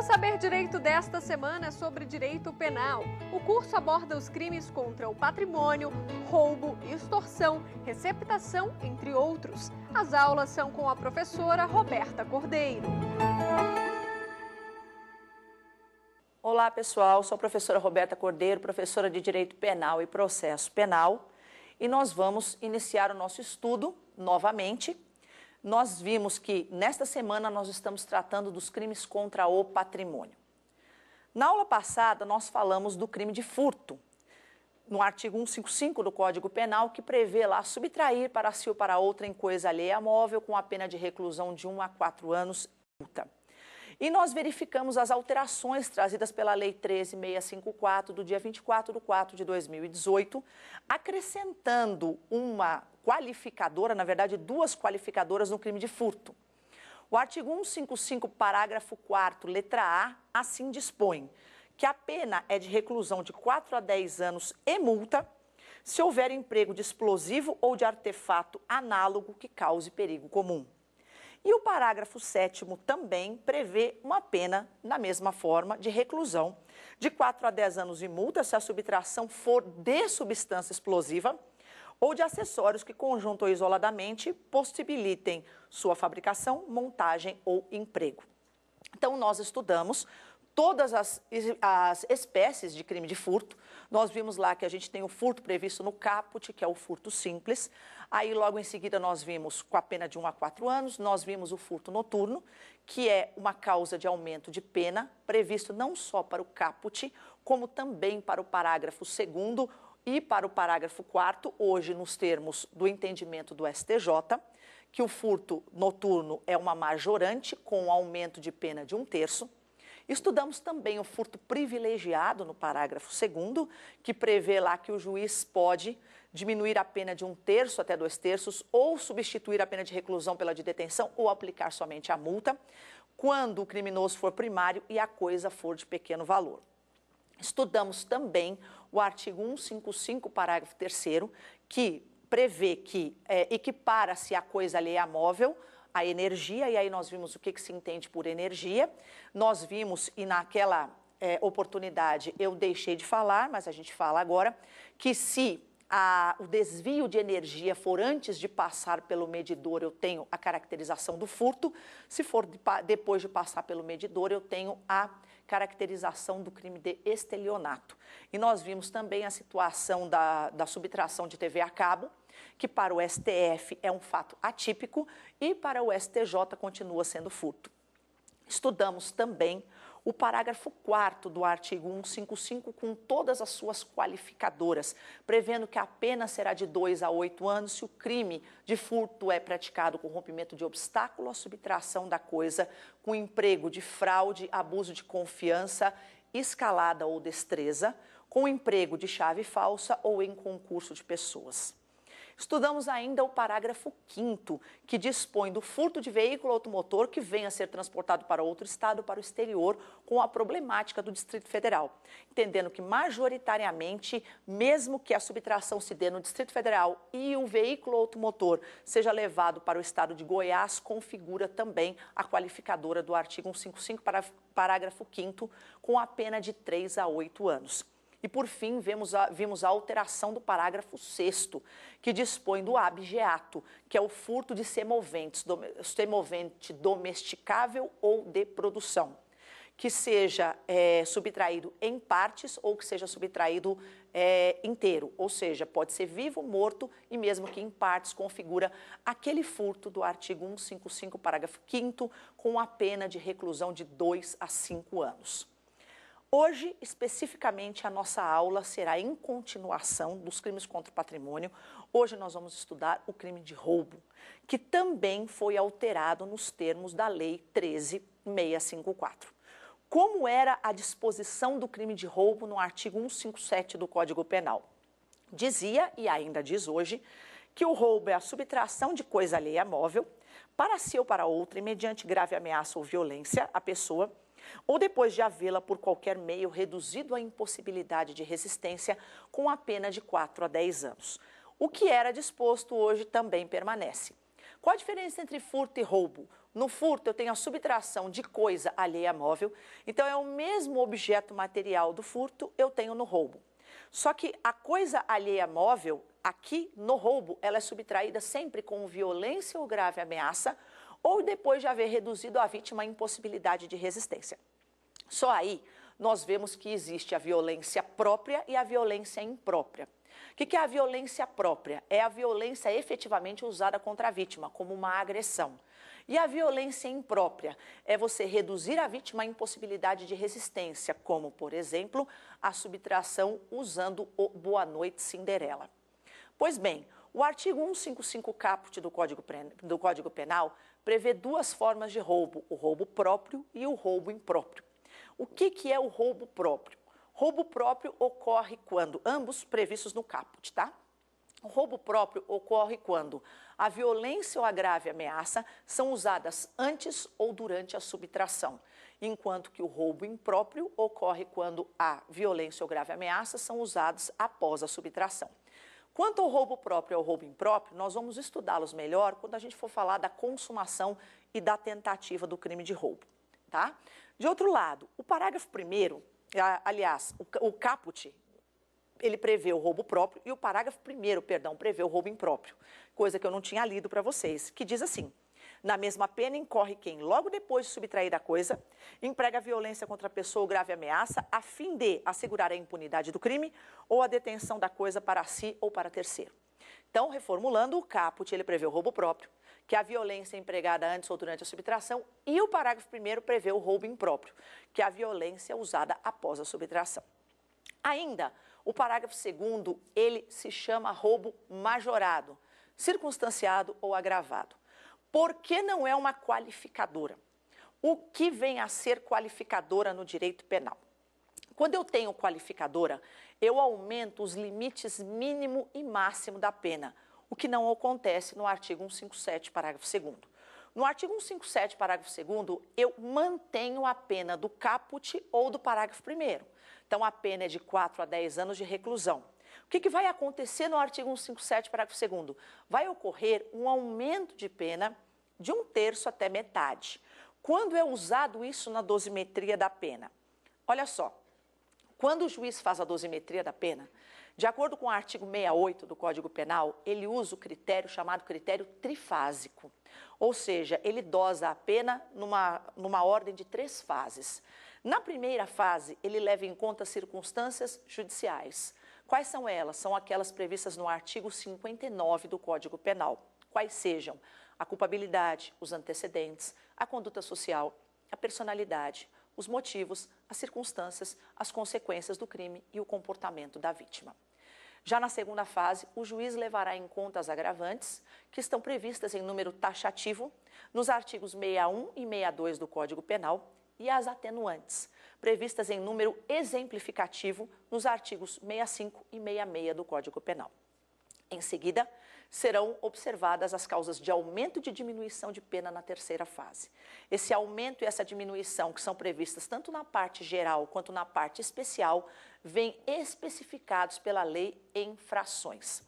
O Saber Direito desta semana é sobre direito penal. O curso aborda os crimes contra o patrimônio, roubo, extorsão, receptação, entre outros. As aulas são com a professora Roberta Cordeiro. Olá pessoal, sou a professora Roberta Cordeiro, professora de Direito Penal e Processo Penal, e nós vamos iniciar o nosso estudo novamente. Nós vimos que nesta semana nós estamos tratando dos crimes contra o patrimônio. Na aula passada nós falamos do crime de furto, no artigo 155 do Código Penal, que prevê lá subtrair para si ou para outra em coisa alheia a móvel com a pena de reclusão de 1 a 4 anos e multa. E nós verificamos as alterações trazidas pela Lei 13.654, do dia 24 de 4 de 2018, acrescentando uma qualificadora, na verdade, duas qualificadoras no crime de furto. O artigo 155, parágrafo 4º, letra A, assim dispõe que a pena é de reclusão de 4 a 10 anos e multa se houver emprego de explosivo ou de artefato análogo que cause perigo comum. E o parágrafo 7º também prevê uma pena, na mesma forma, de reclusão de 4 a 10 anos e multa se a subtração for de substância explosiva ou de acessórios que, conjunto ou isoladamente, possibilitem sua fabricação, montagem ou emprego. Então, nós estudamos todas as espécies de crime de furto. Nós vimos lá que a gente tem o furto previsto no caput, que é o furto simples. Aí, logo em seguida, nós vimos com a pena de 1 a 4 anos, nós vimos o furto noturno, que é uma causa de aumento de pena, previsto não só para o caput, como também para o parágrafo 2º e para o parágrafo 4º, hoje nos termos do entendimento do STJ, que o furto noturno é uma majorante com aumento de pena de 1/3. Estudamos também o furto privilegiado no parágrafo 2º, que prevê lá que o juiz pode diminuir a pena de 1/3 até 2/3 ou substituir a pena de reclusão pela de detenção ou aplicar somente a multa, quando o criminoso for primário e a coisa for de pequeno valor. Estudamos também o artigo 155, parágrafo 3º, que prevê que equipara-se a coisa alheia a móvel, a energia, e aí nós vimos o que se entende por energia. Nós vimos, e naquela oportunidade eu deixei de falar, mas a gente fala agora, que se o desvio de energia for antes de passar pelo medidor, eu tenho a caracterização do furto. Se for depois de passar pelo medidor, eu tenho a caracterização do crime de estelionato. E nós vimos também a situação da subtração de TV a cabo, que para o STF é um fato atípico e para o STJ continua sendo furto. Estudamos também o parágrafo 4º do artigo 155 com todas as suas qualificadoras, prevendo que a pena será de 2 a 8 anos se o crime de furto é praticado com rompimento de obstáculo ou subtração da coisa, com emprego de fraude, abuso de confiança, escalada ou destreza, com emprego de chave falsa ou em concurso de pessoas. Estudamos ainda o parágrafo 5º, que dispõe do furto de veículo automotor que venha a ser transportado para outro estado, para o exterior, com a problemática do Distrito Federal, entendendo que majoritariamente, mesmo que a subtração se dê no Distrito Federal e o veículo automotor seja levado para o estado de Goiás, configura também a qualificadora do artigo 155, parágrafo 5º, com a pena de 3 a 8 anos. E, por fim, vimos a alteração do parágrafo 6º, que dispõe do abigeato, que é o furto de semovente domesticável ou de produção, que seja subtraído em partes ou que seja subtraído inteiro, ou seja, pode ser vivo, morto e mesmo que em partes configura aquele furto do artigo 155, parágrafo 5º, com a pena de reclusão de 2 a 5 anos. Hoje, especificamente, a nossa aula será em continuação dos crimes contra o patrimônio. Hoje nós vamos estudar o crime de roubo, que também foi alterado nos termos da Lei 13.654. Como era a disposição do crime de roubo no artigo 157 do Código Penal? Dizia, e ainda diz hoje, que o roubo é a subtração de coisa alheia móvel, para si ou para outra, e mediante grave ameaça ou violência à pessoa, ou depois de havê-la por qualquer meio reduzido à impossibilidade de resistência, com a pena de 4 a 10 anos. O que era disposto hoje também permanece. Qual a diferença entre furto e roubo? No furto, eu tenho a subtração de coisa alheia a móvel, então é o mesmo objeto material do furto, eu tenho no roubo. Só que a coisa alheia a móvel, aqui no roubo, ela é subtraída sempre com violência ou grave ameaça, ou depois de haver reduzido a vítima à impossibilidade de resistência. Só aí nós vemos que existe a violência própria e a violência imprópria. O que é a violência própria? É a violência efetivamente usada contra a vítima, como uma agressão. E a violência imprópria é você reduzir a vítima à impossibilidade de resistência, como, por exemplo, a subtração usando o Boa Noite Cinderela. Pois bem, o artigo 155 caput do Código Penal prevê duas formas de roubo, o roubo próprio e o roubo impróprio. O que é o roubo próprio? Roubo próprio ocorre quando, ambos previstos no caput, tá? O roubo próprio ocorre quando a violência ou a grave ameaça são usadas antes ou durante a subtração, enquanto que o roubo impróprio ocorre quando a violência ou grave ameaça são usadas após a subtração. Quanto ao roubo próprio e ao roubo impróprio, nós vamos estudá-los melhor quando a gente for falar da consumação e da tentativa do crime de roubo, tá? De outro lado, o parágrafo 1º, aliás, o caput, ele prevê o roubo próprio e o parágrafo 1º, perdão, prevê o roubo impróprio, coisa que eu não tinha lido para vocês, que diz assim: na mesma pena incorre quem, logo depois de subtrair a coisa, emprega violência contra a pessoa ou grave ameaça a fim de assegurar a impunidade do crime ou a detenção da coisa para si ou para terceiro. Então, reformulando, o caput, ele prevê o roubo próprio, que é a violência empregada antes ou durante a subtração, e o parágrafo 1º prevê o roubo impróprio, que é a violência usada após a subtração. Ainda, o parágrafo 2º, ele se chama roubo majorado, circunstanciado ou agravado. Por que não é uma qualificadora? O que vem a ser qualificadora no direito penal? Quando eu tenho qualificadora, eu aumento os limites mínimo e máximo da pena, o que não acontece no artigo 157, parágrafo 2º. No artigo 157, parágrafo 2º, eu mantenho a pena do caput ou do parágrafo 1º. Então, a pena é de 4 a 10 anos de reclusão. O que vai acontecer no artigo 157, parágrafo 2º? Vai ocorrer um aumento de pena de 1/3 até metade. Quando é usado isso na dosimetria da pena? Olha só, quando o juiz faz a dosimetria da pena, de acordo com o artigo 68 do Código Penal, ele usa o critério chamado critério trifásico. Ou seja, ele dosa a pena numa ordem de 3 fases. Na primeira fase, ele leva em conta circunstâncias judiciais. Quais são elas? São aquelas previstas no artigo 59 do Código Penal. Quais sejam a culpabilidade, os antecedentes, a conduta social, a personalidade, os motivos, as circunstâncias, as consequências do crime e o comportamento da vítima. Já na segunda fase, o juiz levará em conta as agravantes, que estão previstas em número taxativo nos artigos 61 e 62 do Código Penal, e as atenuantes, previstas em número exemplificativo nos artigos 65 e 66 do Código Penal. Em seguida, serão observadas as causas de aumento e de diminuição de pena na terceira fase. Esse aumento e essa diminuição, que são previstas tanto na parte geral quanto na parte especial, vêm especificados pela lei em frações.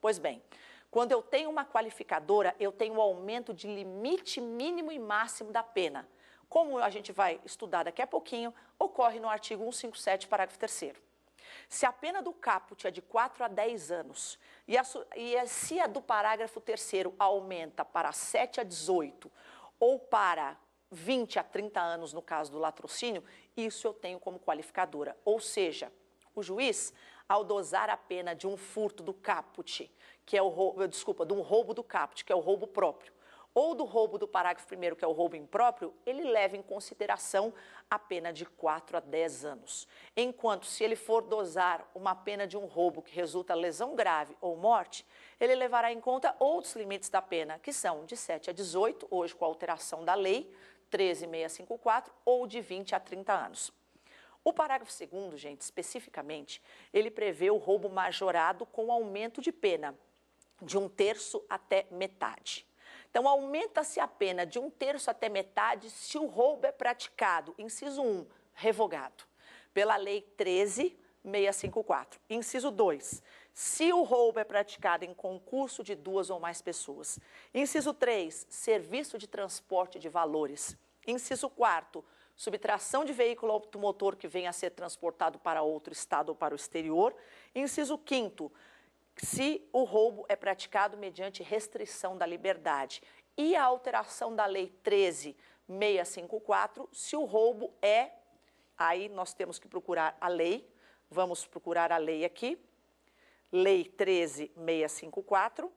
Pois bem, quando eu tenho uma qualificadora, eu tenho o aumento de limite mínimo e máximo da pena. Como a gente vai estudar daqui a pouquinho, ocorre no artigo 157, parágrafo 3º. Se a pena do caput é de 4 a 10 anos se a do parágrafo 3º aumenta para 7 a 18 ou para 20 a 30 anos no caso do latrocínio, isso eu tenho como qualificadora. Ou seja, o juiz, ao dosar a pena de um furto do caput, que é de um roubo do caput, que é o roubo próprio, ou do roubo do parágrafo 1º, que é o roubo impróprio, ele leva em consideração a pena de 4 a 10 anos. Enquanto, se ele for dosar uma pena de um roubo que resulta lesão grave ou morte, ele levará em conta outros limites da pena, que são de 7 a 18, hoje com a alteração da lei 13.654, ou de 20 a 30 anos. O parágrafo 2º, gente, especificamente, ele prevê o roubo majorado com aumento de pena de 1/3 até metade. Então, aumenta-se a pena de 1/3 até metade se o roubo é praticado, inciso 1, revogado, pela lei 13.654. Inciso 2, se o roubo é praticado em concurso de 2 ou mais pessoas. Inciso 3, serviço de transporte de valores. Inciso 4, subtração de veículo automotor que venha a ser transportado para outro estado ou para o exterior. Inciso 5º, se o roubo é praticado mediante restrição da liberdade. E a alteração da Lei 13.654, se o roubo é... Aí nós temos que procurar a lei, vamos procurar a lei aqui, Lei 13.654.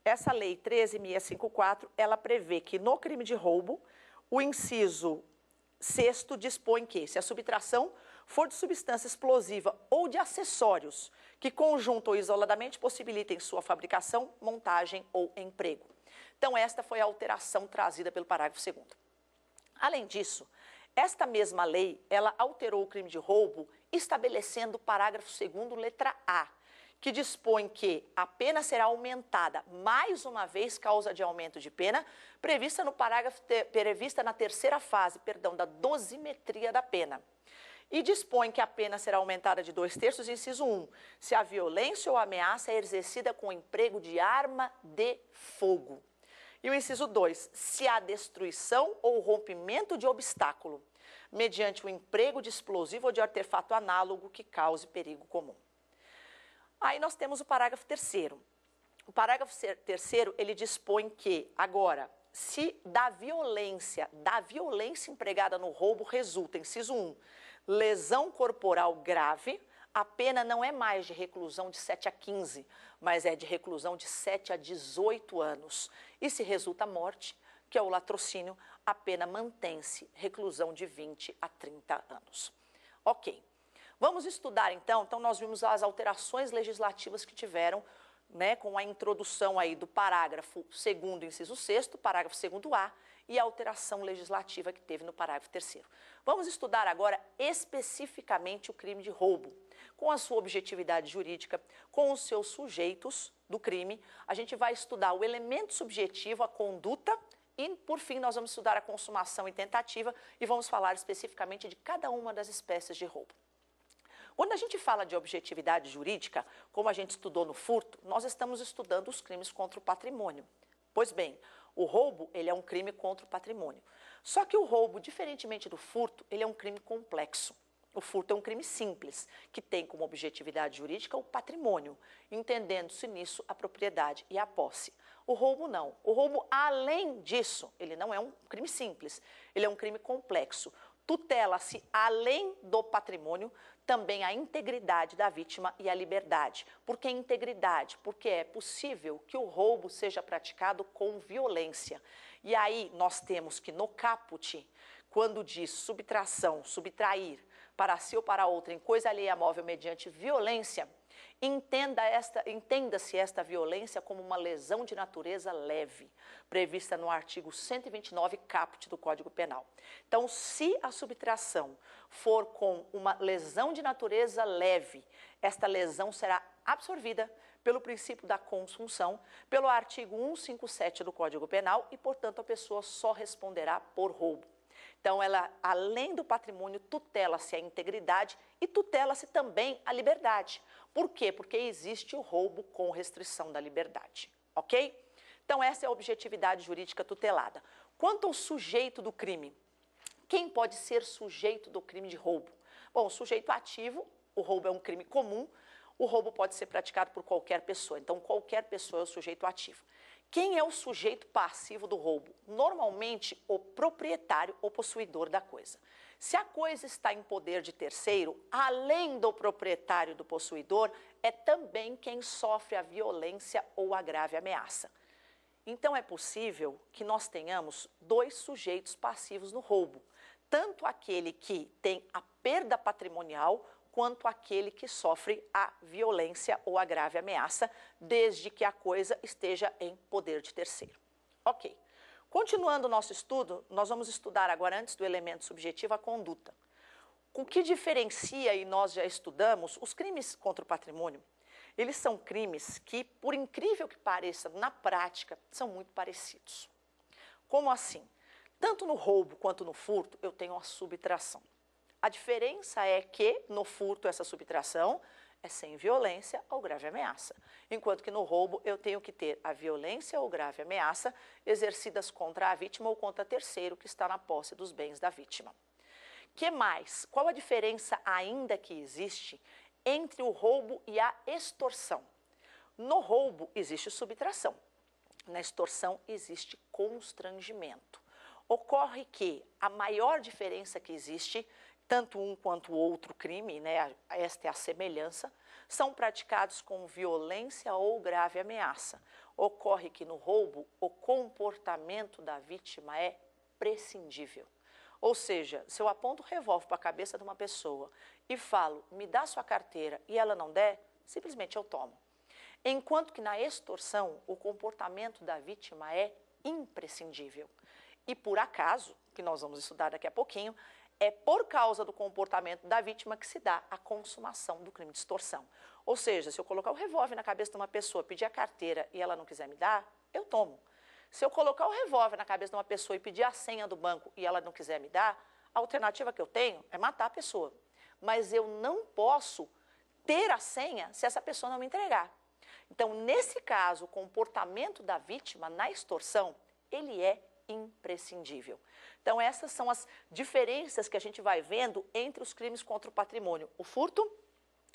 Essa Lei 13.654, ela prevê que no crime de roubo, o inciso 6º dispõe que, se a subtração for de substância explosiva ou de acessórios que conjunto ou isoladamente possibilitem sua fabricação, montagem ou emprego. Então, esta foi a alteração trazida pelo parágrafo 2º. Além disso, esta mesma lei, ela alterou o crime de roubo, estabelecendo o parágrafo 2º, letra A, que dispõe que a pena será aumentada mais uma vez, causa de aumento de pena, prevista no parágrafo, prevista na terceira fase, da dosimetria da pena. E dispõe que a pena será aumentada de 2/3, inciso 1, se a violência ou ameaça é exercida com o emprego de arma de fogo. E o inciso 2, se há destruição ou rompimento de obstáculo, mediante o emprego de explosivo ou de artefato análogo que cause perigo comum. Aí nós temos o parágrafo 3º. O parágrafo 3º, ele dispõe que, agora, se da violência empregada no roubo resulta, inciso 1, lesão corporal grave, a pena não é mais de reclusão de 7 a 15, mas é de reclusão de 7 a 18 anos. E se resulta morte, que é o latrocínio, a pena mantém-se, reclusão de 20 a 30 anos. Ok. Vamos estudar, então, nós vimos as alterações legislativas que tiveram, né, com a introdução aí do parágrafo 2º, inciso 6º, parágrafo 2º-A, e a alteração legislativa que teve no parágrafo 3º. Vamos estudar agora especificamente o crime de roubo, com a sua objetividade jurídica, com os seus sujeitos do crime. A gente vai estudar o elemento subjetivo, a conduta, e, por fim, nós vamos estudar a consumação e tentativa e vamos falar especificamente de cada uma das espécies de roubo. Quando a gente fala de objetividade jurídica, como a gente estudou no furto, nós estamos estudando os crimes contra o patrimônio. Pois bem, o roubo, ele é um crime contra o patrimônio. Só que o roubo, diferentemente do furto, ele é um crime complexo. O furto é um crime simples, que tem como objetividade jurídica o patrimônio, entendendo-se nisso a propriedade e a posse. O roubo não. O roubo, além disso, ele não é um crime simples, ele é um crime complexo. Tutela-se, além do patrimônio, também a integridade da vítima e a liberdade. Por que integridade? Porque é possível que o roubo seja praticado com violência. E aí nós temos que no caput, quando diz subtração, subtrair para si ou para outra em coisa alheia móvel mediante violência, entenda-se esta violência como uma lesão de natureza leve, prevista no artigo 129 caput do Código Penal. Então, se a subtração for com uma lesão de natureza leve, esta lesão será absorvida pelo princípio da consunção, pelo artigo 157 do Código Penal e, portanto, a pessoa só responderá por roubo. Então, ela, além do patrimônio, tutela-se a integridade e tutela-se também a liberdade. Por quê? Porque existe o roubo com restrição da liberdade, ok? Então, essa é a objetividade jurídica tutelada. Quanto ao sujeito do crime, quem pode ser sujeito do crime de roubo? Bom, o sujeito ativo, o roubo é um crime comum, o roubo pode ser praticado por qualquer pessoa, então qualquer pessoa é o sujeito ativo. Quem é o sujeito passivo do roubo? Normalmente, o proprietário ou possuidor da coisa. Se a coisa está em poder de terceiro, além do proprietário e do possuidor, é também quem sofre a violência ou a grave ameaça. Então, é possível que nós tenhamos dois sujeitos passivos no roubo, tanto aquele que tem a perda patrimonial, quanto aquele que sofre a violência ou a grave ameaça, desde que a coisa esteja em poder de terceiro. Ok. Continuando o nosso estudo, nós vamos estudar agora, antes do elemento subjetivo, a conduta. O que diferencia, e nós já estudamos, os crimes contra o patrimônio, eles são crimes que, por incrível que pareça, na prática, são muito parecidos. Como assim? Tanto no roubo quanto no furto, eu tenho a subtração. A diferença é que, no furto, essa subtração é sem violência ou grave ameaça. Enquanto que no roubo eu tenho que ter a violência ou grave ameaça exercidas contra a vítima ou contra terceiro que está na posse dos bens da vítima. Que mais? Qual a diferença ainda que existe entre o roubo e a extorsão? No roubo existe subtração, na extorsão existe constrangimento. Ocorre que a maior diferença que existe, tanto um quanto o outro crime, né, esta é a semelhança, são praticados com violência ou grave ameaça. Ocorre que no roubo o comportamento da vítima é prescindível. Ou seja, se eu aponto o revólver para a cabeça de uma pessoa e falo, me dá sua carteira, e ela não der, simplesmente eu tomo. Enquanto que na extorsão, o comportamento da vítima é imprescindível. E por acaso, que nós vamos estudar daqui a pouquinho, é por causa do comportamento da vítima que se dá a consumação do crime de extorsão. Ou seja, se eu colocar o revólver na cabeça de uma pessoa, pedir a carteira e ela não quiser me dar, eu tomo. Se eu colocar o revólver na cabeça de uma pessoa e pedir a senha do banco e ela não quiser me dar, a alternativa que eu tenho é matar a pessoa. Mas eu não posso ter a senha se essa pessoa não me entregar. Então, nesse caso, o comportamento da vítima na extorsão, ele é imprescindível. Então, essas são as diferenças que a gente vai vendo entre os crimes contra o patrimônio, o furto,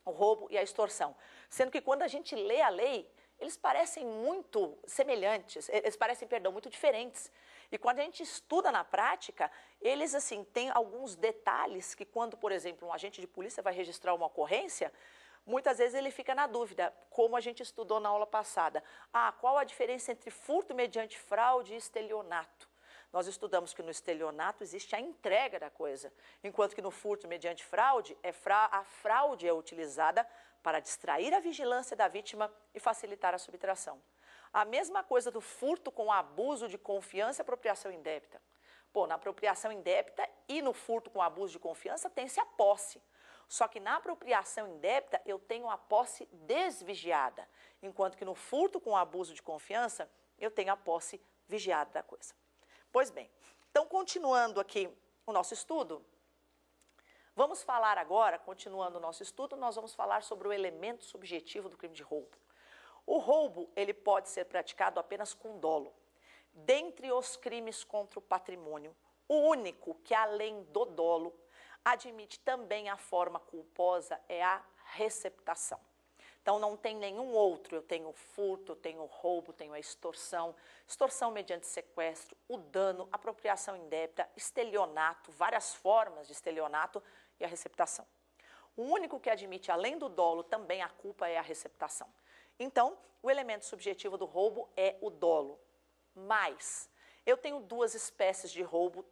o roubo e a extorsão. Sendo que quando a gente lê a lei, eles parecem muito semelhantes, eles parecem, perdão, muito diferentes. E quando a gente estuda na prática, eles, assim, têm alguns detalhes que quando, por exemplo, um agente de polícia vai registrar uma ocorrência, muitas vezes ele fica na dúvida, como a gente estudou na aula passada. Qual a diferença entre furto mediante fraude e estelionato? Nós estudamos que no estelionato existe a entrega da coisa, enquanto que no furto mediante fraude, a fraude é utilizada para distrair a vigilância da vítima e facilitar a subtração. A mesma coisa do furto com abuso de confiança e apropriação indébita. Na apropriação indébita e no furto com abuso de confiança tem-se a posse. Só que na apropriação indébita eu tenho a posse desvigiada, enquanto que no furto com abuso de confiança eu tenho a posse vigiada da coisa. Pois bem, então continuando aqui o nosso estudo, vamos falar agora, continuando o nosso estudo, nós vamos falar sobre o elemento subjetivo do crime de roubo. O roubo, ele pode ser praticado apenas com dolo. Dentre os crimes contra o patrimônio, o único que, além do dolo, admite também a forma culposa é a receptação. Então, não tem nenhum outro. Eu tenho o furto, eu tenho o roubo, tenho a extorsão, extorsão mediante sequestro, o dano, apropriação indébita, estelionato, várias formas de estelionato e a receptação. O único que admite, além do dolo, também a culpa é a receptação. Então, o elemento subjetivo do roubo é o dolo. Mas eu tenho duas espécies de roubo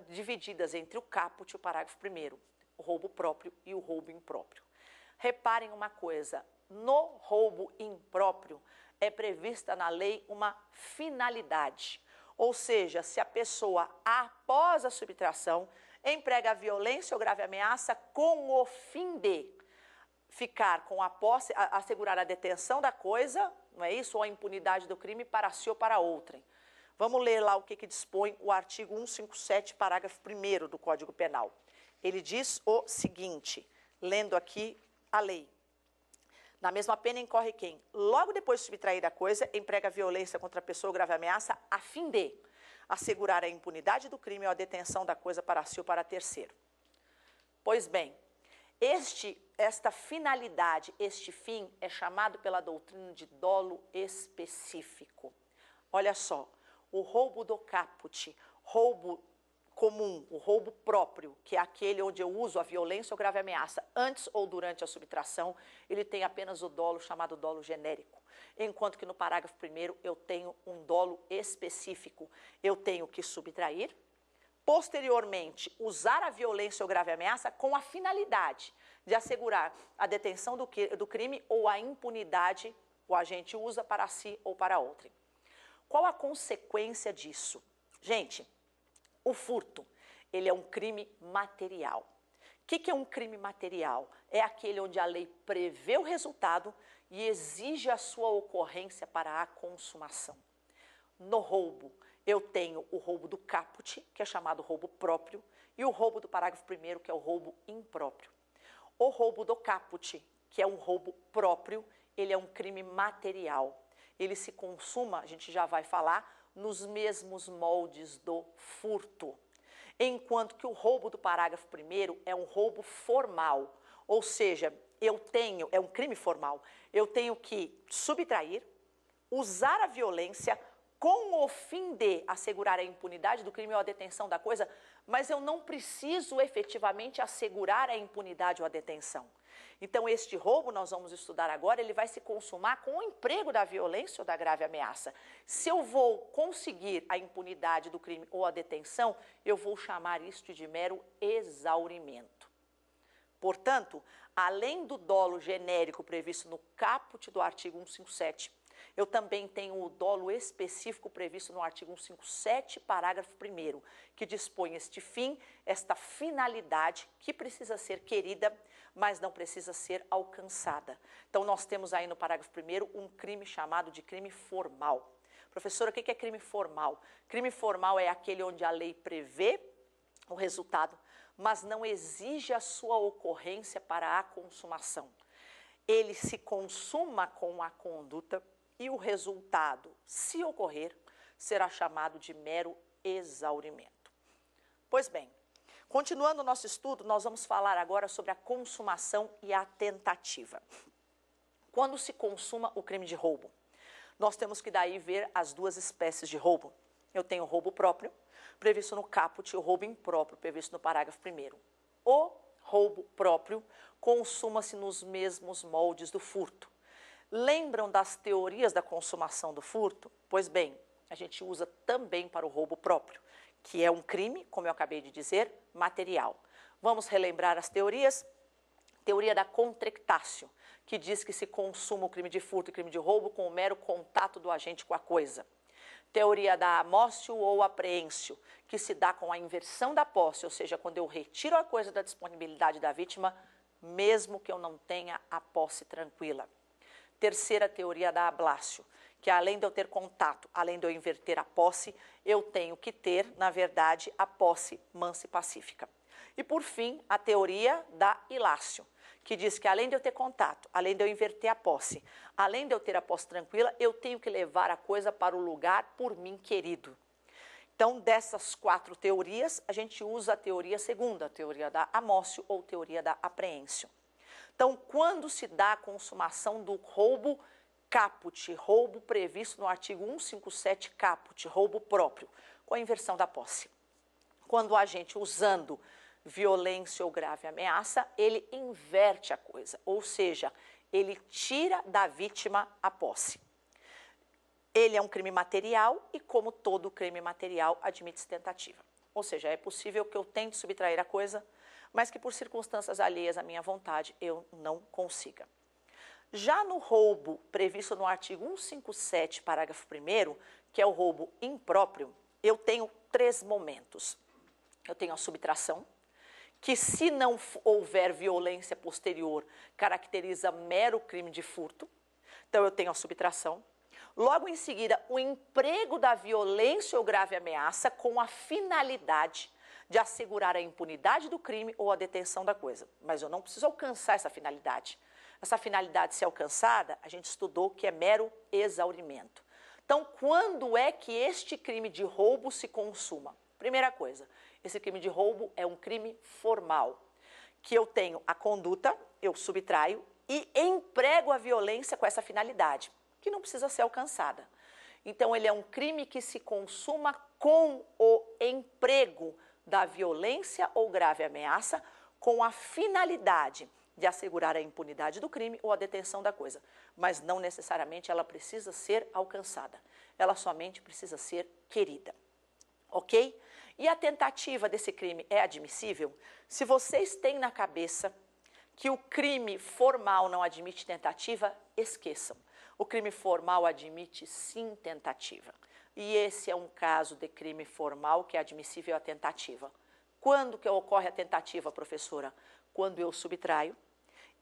divididas entre o caput e o parágrafo 1º, o roubo próprio e o roubo impróprio. Reparem uma coisa, no roubo impróprio é prevista na lei uma finalidade, ou seja, se a pessoa, após a subtração, emprega a violência ou grave ameaça com o fim de ficar com a posse, assegurar a detenção da coisa, não é isso? Ou a impunidade do crime para si ou para outrem. Vamos ler lá o que dispõe o artigo 157, parágrafo 1º do Código Penal. Ele diz o seguinte, lendo aqui a lei. Na mesma pena incorre quem, logo depois de subtrair a coisa, emprega violência contra a pessoa ou grave ameaça a fim de assegurar a impunidade do crime ou a detenção da coisa para si ou para terceiro. Pois bem, esta finalidade, este fim, é chamado pela doutrina de dolo específico. Olha só, o roubo do caput, roubo comum, o roubo próprio, que é aquele onde eu uso a violência ou grave ameaça antes ou durante a subtração, ele tem apenas o dolo chamado dolo genérico. Enquanto que no parágrafo 1º eu tenho um dolo específico. Eu tenho que subtrair, posteriormente usar a violência ou grave ameaça com a finalidade de assegurar a detenção do crime ou a impunidade o agente usa para si ou para outrem. Qual a consequência disso? Gente, o furto, ele é um crime material. O que é um crime material? É aquele onde a lei prevê o resultado e exige a sua ocorrência para a consumação. No roubo, eu tenho o roubo do caput, que é chamado roubo próprio, e o roubo do parágrafo 1º, que é o roubo impróprio. O roubo do caput, que é um roubo próprio, ele é um crime material. Ele se consuma, a gente já vai falar, nos mesmos moldes do furto. Enquanto que o roubo do parágrafo 1º é um roubo formal, ou seja, é um crime formal, eu tenho que subtrair, usar a violência com o fim de assegurar a impunidade do crime ou a detenção da coisa, mas eu não preciso efetivamente assegurar a impunidade ou a detenção. Então, este roubo, nós vamos estudar agora, ele vai se consumar com o emprego da violência ou da grave ameaça. Se eu vou conseguir a impunidade do crime ou a detenção, eu vou chamar isto de mero exaurimento. Portanto, além do dolo genérico previsto no caput do artigo 157, eu também tenho o dolo específico previsto no artigo 157, parágrafo 1º, que dispõe este fim, esta finalidade que precisa ser querida, mas não precisa ser alcançada. Então, nós temos aí no parágrafo 1º um crime chamado de crime formal. Professora, o que é crime formal? Crime formal é aquele onde a lei prevê o resultado, mas não exige a sua ocorrência para a consumação. Ele se consuma com a conduta e o resultado, se ocorrer, será chamado de mero exaurimento. Pois bem, continuando o nosso estudo, nós vamos falar agora sobre a consumação e a tentativa. Quando se consuma o crime de roubo, nós temos que daí ver as duas espécies de roubo. Eu tenho o roubo próprio, previsto no caput, e o roubo impróprio, previsto no parágrafo 1º. O roubo próprio consuma-se nos mesmos moldes do furto. Lembram das teorias da consumação do furto? Pois bem, a gente usa também para o roubo próprio, que é um crime, como eu acabei de dizer, material. Vamos relembrar as teorias? Teoria da contractatio, que diz que se consuma o crime de furto e crime de roubo com o mero contato do agente com a coisa. Teoria da amócio ou apreensio, que se dá com a inversão da posse, ou seja, quando eu retiro a coisa da disponibilidade da vítima, mesmo que eu não tenha a posse tranquila. Terceira teoria da ablácio, que além de eu ter contato, além de eu inverter a posse, eu tenho que ter, na verdade, a posse mansa e pacífica. E por fim, a teoria da ilácio, que diz que além de eu ter contato, além de eu inverter a posse, além de eu ter a posse tranquila, eu tenho que levar a coisa para o lugar por mim querido. Então, dessas 4 teorias, a gente usa a teoria segunda, a teoria da amócio ou teoria da apreensio. Então, quando se dá a consumação do roubo caput, roubo previsto no artigo 157 caput, roubo próprio, com a inversão da posse. Quando o agente, usando violência ou grave ameaça, ele inverte a coisa, ou seja, ele tira da vítima a posse. Ele é um crime material e, como todo crime material, admite-se tentativa. Ou seja, é possível que eu tente subtrair a coisa, mas que por circunstâncias alheias à minha vontade eu não consiga. Já no roubo previsto no artigo 157, parágrafo 1º, que é o roubo impróprio, eu tenho 3 momentos. Eu tenho a subtração, que se não houver violência posterior, caracteriza mero crime de furto. Então eu tenho a subtração. Logo em seguida, o emprego da violência ou grave ameaça com a finalidade de assegurar a impunidade do crime ou a detenção da coisa. Mas eu não preciso alcançar essa finalidade. Essa finalidade, se alcançada, a gente estudou que é mero exaurimento. Então, quando é que este crime de roubo se consuma? Primeira coisa, esse crime de roubo é um crime formal, que eu tenho a conduta, eu subtraio e emprego a violência com essa finalidade, que não precisa ser alcançada. Então, ele é um crime que se consuma com o emprego da violência ou grave ameaça com a finalidade de assegurar a impunidade do crime ou a detenção da coisa. Mas não necessariamente ela precisa ser alcançada. Ela somente precisa ser querida. Ok? E a tentativa desse crime é admissível? Se vocês têm na cabeça que o crime formal não admite tentativa, esqueçam. O crime formal admite sim tentativa. E esse é um caso de crime formal que é admissível a tentativa. Quando que ocorre a tentativa, professora? Quando eu subtraio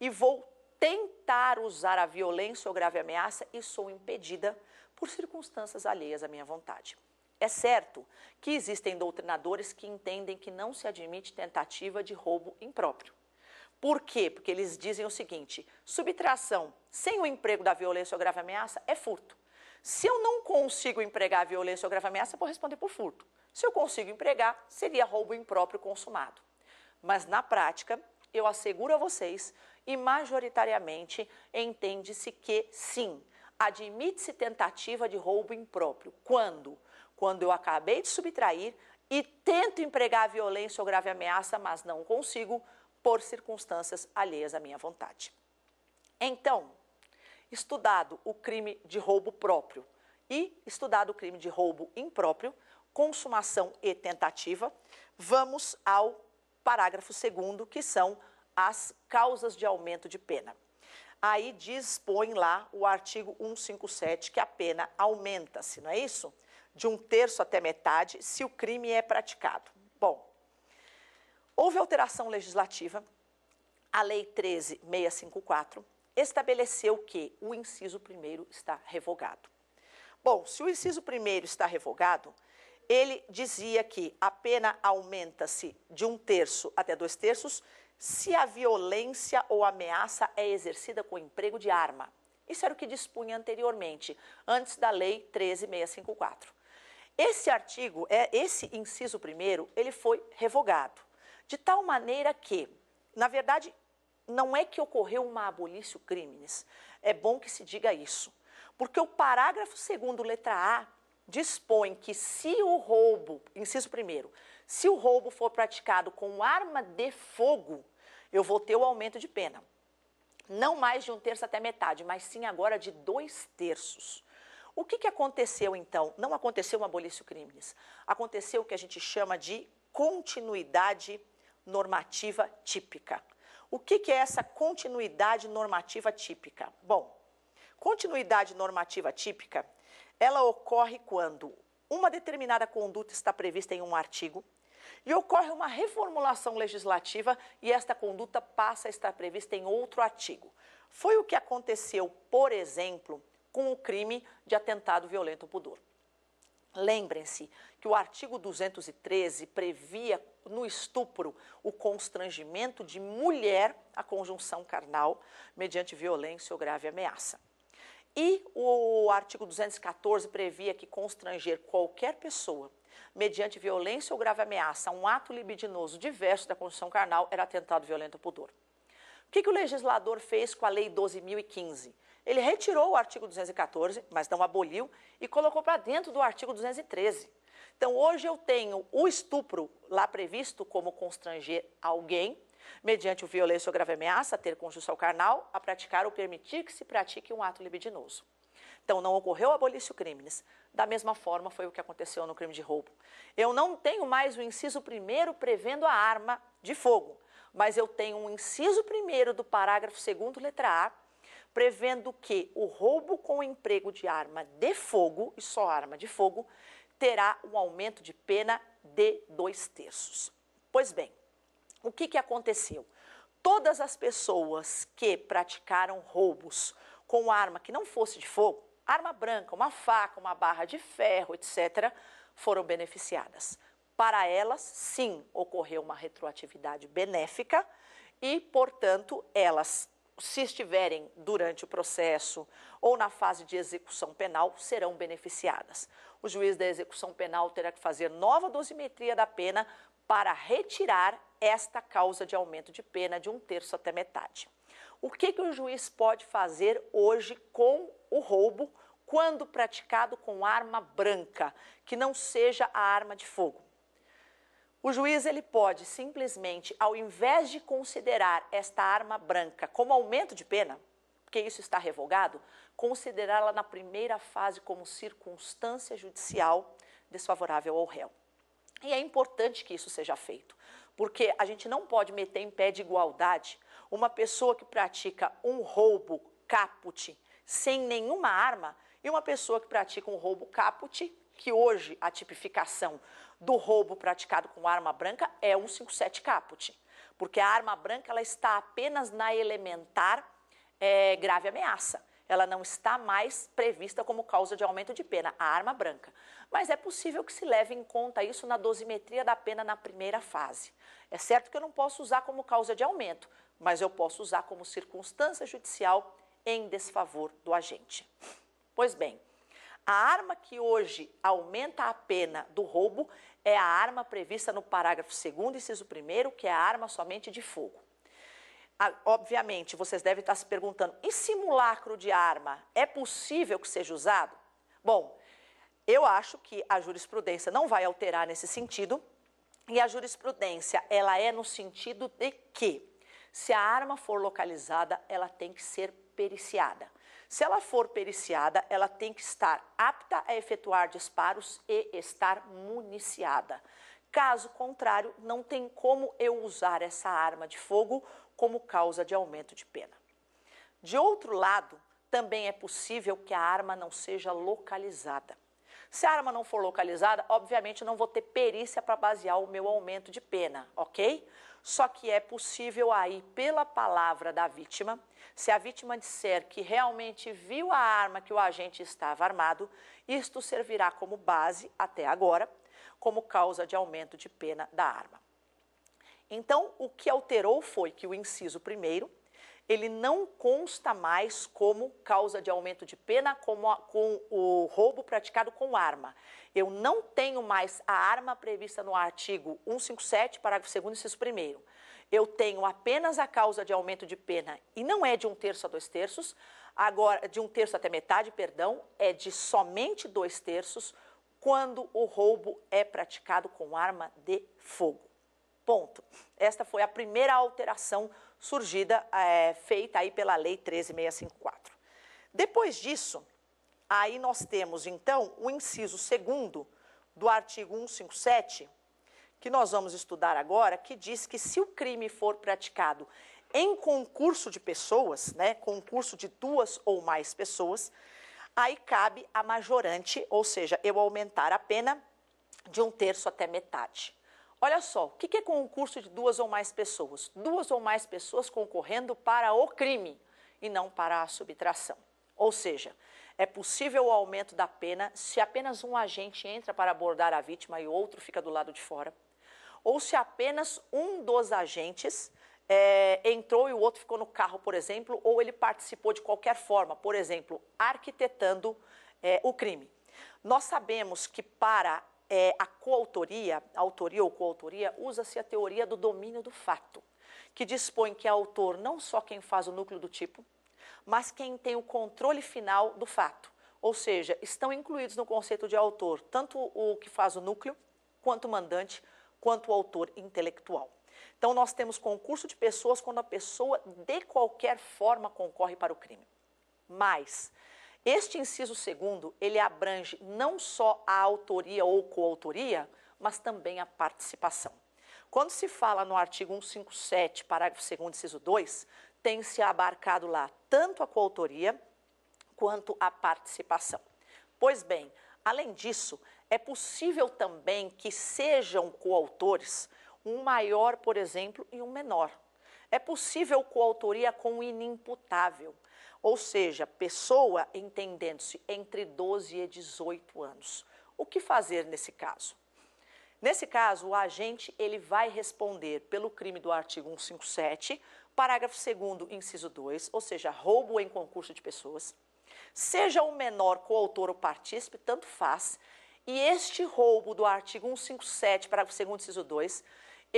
e vou tentar usar a violência ou grave ameaça e sou impedida por circunstâncias alheias à minha vontade. É certo que existem doutrinadores que entendem que não se admite tentativa de roubo impróprio. Por quê? Porque eles dizem o seguinte: subtração sem o emprego da violência ou grave ameaça é furto. Se eu não consigo empregar violência ou grave ameaça, eu vou responder por furto. Se eu consigo empregar, seria roubo impróprio consumado. Mas na prática, eu asseguro a vocês, e majoritariamente entende-se que sim, admite-se tentativa de roubo impróprio. Quando? Quando eu acabei de subtrair e tento empregar a violência ou grave ameaça, mas não consigo, por circunstâncias alheias à minha vontade. Então, estudado o crime de roubo próprio e estudado o crime de roubo impróprio, consumação e tentativa, vamos ao parágrafo 2º, que são as causas de aumento de pena. Aí dispõe lá o artigo 157 que a pena aumenta-se, não é isso? De 1/3 até metade, se o crime é praticado. Bom, houve alteração legislativa, a Lei 13.654 estabeleceu que o inciso 1º está revogado. Bom, se o inciso 1º está revogado, ele dizia que a pena aumenta-se de 1/3 até 2/3 se a violência ou ameaça é exercida com emprego de arma. Isso era o que dispunha anteriormente, antes da Lei 13.654. Esse artigo, esse inciso 1º, ele foi revogado, de tal maneira que, na verdade, não é que ocorreu uma abolício criminis, é bom que se diga isso, porque o parágrafo 2º, letra A, dispõe que se o roubo, inciso 1º, se o roubo for praticado com arma de fogo, eu vou ter o aumento de pena. Não mais de 1/3 até metade, mas sim agora de 2/3. O que aconteceu então? Não aconteceu um abolício criminis, aconteceu o que a gente chama de continuidade normativa típica. O que é essa continuidade normativa típica? Bom, continuidade normativa típica, ela ocorre quando uma determinada conduta está prevista em um artigo e ocorre uma reformulação legislativa e esta conduta passa a estar prevista em outro artigo. Foi o que aconteceu, por exemplo, com o crime de atentado violento ao pudor. Lembrem-se que o artigo 213 previa no estupro o constrangimento de mulher à conjunção carnal mediante violência ou grave ameaça. E o artigo 214 previa que constranger qualquer pessoa mediante violência ou grave ameaça a um ato libidinoso diverso da conjunção carnal era atentado violento ao pudor. O que o legislador fez com a Lei 12.015? Ele retirou o artigo 214, mas não aboliu, e colocou para dentro do artigo 213. Então, hoje eu tenho o estupro lá previsto como constranger alguém, mediante violência ou grave ameaça, a ter conjunção carnal, a praticar ou permitir que se pratique um ato libidinoso. Então, não ocorreu abolício criminis. Da mesma forma, foi o que aconteceu no crime de roubo. Eu não tenho mais o inciso 1º prevendo a arma de fogo, mas eu tenho um inciso 1º do parágrafo 2º, letra A, prevendo que o roubo com emprego de arma de fogo, e só arma de fogo, terá um aumento de pena de 2/3. Pois bem, o que aconteceu? Todas as pessoas que praticaram roubos com arma que não fosse de fogo, arma branca, uma faca, uma barra de ferro, etc., foram beneficiadas. Para elas, sim, ocorreu uma retroatividade benéfica e, portanto, elas, se estiverem durante o processo ou na fase de execução penal, serão beneficiadas. O juiz da execução penal terá que fazer nova dosimetria da pena para retirar esta causa de aumento de pena de 1/3 até metade. O que o juiz pode fazer hoje com o roubo quando praticado com arma branca, que não seja a arma de fogo? O juiz ele pode simplesmente, ao invés de considerar esta arma branca como aumento de pena, porque isso está revogado, considerá-la na primeira fase como circunstância judicial desfavorável ao réu. E é importante que isso seja feito, porque a gente não pode meter em pé de igualdade uma pessoa que pratica um roubo caput sem nenhuma arma e uma pessoa que pratica um roubo caput, que hoje a tipificação do roubo praticado com arma branca é 157 caput, porque a arma branca ela está apenas na elementar grave ameaça. Ela não está mais prevista como causa de aumento de pena, a arma branca. Mas é possível que se leve em conta isso na dosimetria da pena na primeira fase. É certo que eu não posso usar como causa de aumento, mas eu posso usar como circunstância judicial em desfavor do agente. Pois bem, a arma que hoje aumenta a pena do roubo é a arma prevista no parágrafo 2º, inciso 1º, que é a arma somente de fogo. Obviamente, vocês devem estar se perguntando, e simulacro de arma é possível que seja usado? Bom, eu acho que a jurisprudência não vai alterar nesse sentido, e a jurisprudência, ela é no sentido de que, se a arma for localizada, ela tem que ser periciada. Se ela for periciada, ela tem que estar apta a efetuar disparos e estar municiada. Caso contrário, não tem como eu usar essa arma de fogo como causa de aumento de pena. De outro lado, também é possível que a arma não seja localizada. Se a arma não for localizada, obviamente eu não vou ter perícia para basear o meu aumento de pena, ok? Só que é possível aí, pela palavra da vítima, se a vítima disser que realmente viu a arma que o agente estava armado, isto servirá como base, até agora, como causa de aumento de pena da arma. Então, o que alterou foi que o inciso 1º, ele não consta mais como causa de aumento de pena com o roubo praticado com arma. Eu não tenho mais a arma prevista no artigo 157, parágrafo 2º, inciso 1º. Eu tenho apenas a causa de aumento de pena, e não é de 1/3 a 2/3, agora, de 1/3 até metade, perdão, é de somente 2/3, quando o roubo é praticado com arma de fogo. Ponto. Esta foi a primeira alteração surgida, feita aí pela Lei 13.654. Depois disso, aí nós temos, então, o inciso 2º do artigo 157, que nós vamos estudar agora, que diz que se o crime for praticado em concurso de pessoas, né, concurso de 2 ou mais pessoas, aí cabe a majorante, ou seja, eu aumentar a pena de 1/3 até metade. Olha só, o que é concurso de 2 ou mais pessoas? 2 ou mais pessoas concorrendo para o crime e não para a subtração. Ou seja, é possível o aumento da pena se apenas um agente entra para abordar a vítima e o outro fica do lado de fora. Ou se apenas um dos agentes entrou e o outro ficou no carro, por exemplo, ou ele participou de qualquer forma, por exemplo, arquitetando o crime. Nós sabemos que para a coautoria, autoria ou coautoria, usa-se a teoria do domínio do fato, que dispõe que é autor não só quem faz o núcleo do tipo, mas quem tem o controle final do fato. Ou seja, estão incluídos no conceito de autor tanto o que faz o núcleo, quanto o mandante, quanto o autor intelectual. Então, nós temos concurso de pessoas quando a pessoa, de qualquer forma, concorre para o crime. Mas este inciso 2º, ele abrange não só a autoria ou coautoria, mas também a participação. Quando se fala no artigo 157, parágrafo 2º, inciso 2, tem-se abarcado lá tanto a coautoria quanto a participação. Pois bem, além disso, é possível também que sejam coautores um maior, por exemplo, e um menor. É possível coautoria com inimputável, ou seja, pessoa entendendo-se entre 12 e 18 anos. O que fazer nesse caso? Nesse caso, o agente ele vai responder pelo crime do artigo 157, parágrafo 2º, inciso 2, ou seja, roubo em concurso de pessoas. Seja o menor coautor ou partícipe, tanto faz, e este roubo do artigo 157, parágrafo 2º, inciso 2,